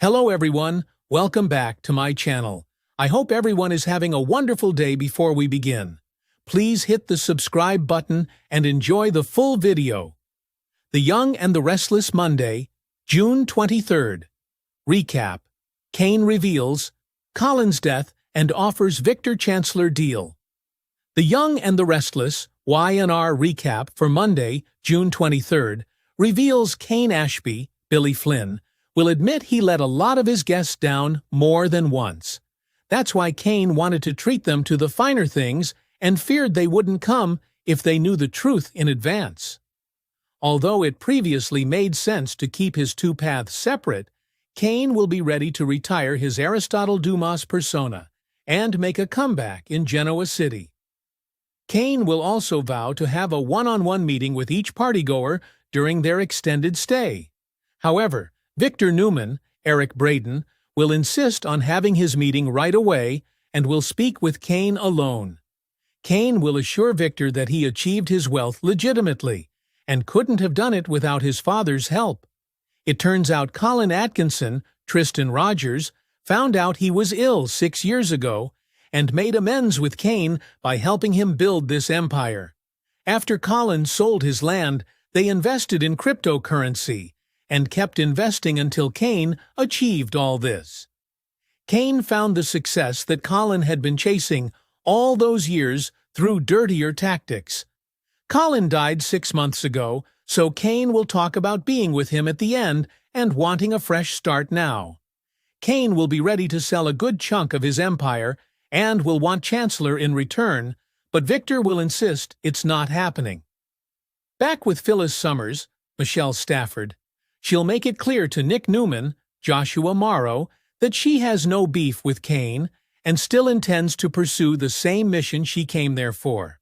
Hello everyone, welcome back to my channel. I hope everyone is having a wonderful day. Before we begin, please hit the subscribe button and enjoy the full video. The Young and the Restless, Monday, June 23rd. Recap. Kane reveals Colin's death and offers Victor Chancellor deal. The Young and the Restless, Y&R recap for Monday, June 23rd, reveals Kane Ashby, Billy Flynn, will admit he let a lot of his guests down more than once. That's why Kane wanted to treat them to the finer things and feared they wouldn't come if they knew the truth in advance. Although it previously made sense to keep his two paths separate, Kane will be ready to retire his Aristotle Dumas persona and make a comeback in Genoa City. Kane will also vow to have a one-on-one meeting with each partygoer during their extended stay. However, Victor Newman, Eric Braden, will insist on having his meeting right away and will speak with Kane alone. Kane will assure Victor that he achieved his wealth legitimately and couldn't have done it without his father's help. It turns out Colin Atkinson, Tristan Rogers, found out he was ill 6 years ago and made amends with Kane by helping him build this empire. After Colin sold his land, they invested in cryptocurrency and kept investing until Kane achieved all this. Kane found the success that Colin had been chasing all those years through dirtier tactics. Colin died 6 months ago, so Kane will talk about being with him at the end and wanting a fresh start now. Kane will be ready to sell a good chunk of his empire and will want Chancellor in return, but Victor will insist it's not happening. Back with Phyllis Summers, Michelle Stafford, she'll make it clear to Nick Newman, Joshua Morrow, that she has no beef with Kane and still intends to pursue the same mission she came there for.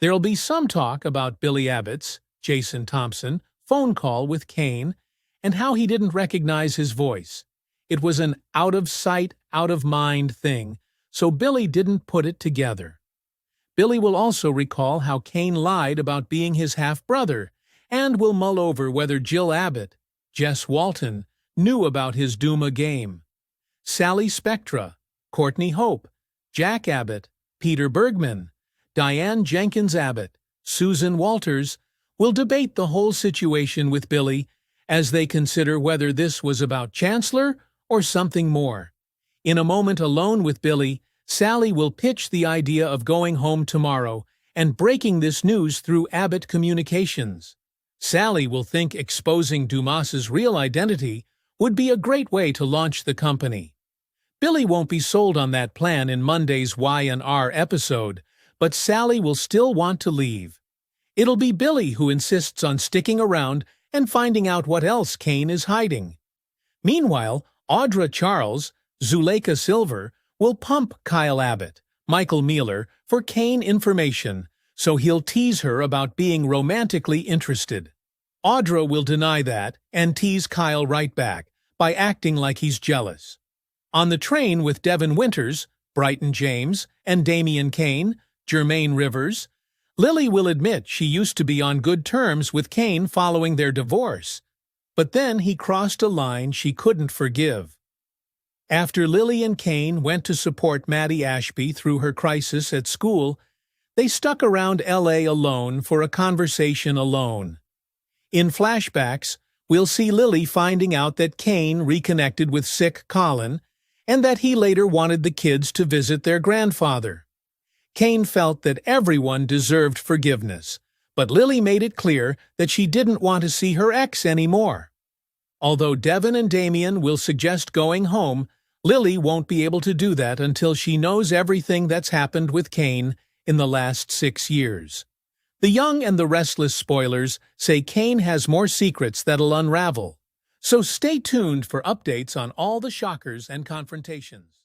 There'll be some talk about Billy Abbott's, Jason Thompson, phone call with Kane and how he didn't recognize his voice. It was an out-of-sight, out-of-mind thing, so Billy didn't put it together. Billy will also recall how Kane lied about being his half-brother and will mull over whether Jill Abbott, Jess Walton, knew about his Duma game. Sally Spectra, Courtney Hope, Jack Abbott, Peter Bergman, Diane Jenkins Abbott, Susan Walters will debate the whole situation with Billy as they consider whether this was about Chancellor or something more. In a moment alone with Billy, Sally will pitch the idea of going home tomorrow and breaking this news through Abbott Communications. Sally will think exposing Dumas's real identity would be a great way to launch the company. Billy won't be sold on that plan in Monday's Y&R episode, but Sally will still want to leave. It'll be Billy who insists on sticking around and finding out what else Kane is hiding. Meanwhile, Audra Charles, Zuleika Silver, will pump Kyle Abbott, Michael Mealer, for Kane information, so he'll tease her about being romantically interested. Audra will deny that and tease Kyle right back by acting like he's jealous. On the train with Devin Winters, Brighton James, and Damian Kane, Jermaine Rivers, Lily will admit she used to be on good terms with Kane following their divorce, but then he crossed a line she couldn't forgive. After Lily and Kane went to support Maddie Ashby through her crisis at school, they stuck around LA alone for a conversation alone. In flashbacks, we'll see Lily finding out that Kane reconnected with sick Colin and that he later wanted the kids to visit their grandfather. Kane felt that everyone deserved forgiveness, but Lily made it clear that she didn't want to see her ex anymore. Although Devin and Damian will suggest going home, Lily won't be able to do that until she knows everything that's happened with Kane in the last 6 years. The Young and the Restless spoilers say Kane has more secrets that'll unravel, so stay tuned for updates on all the shockers and confrontations.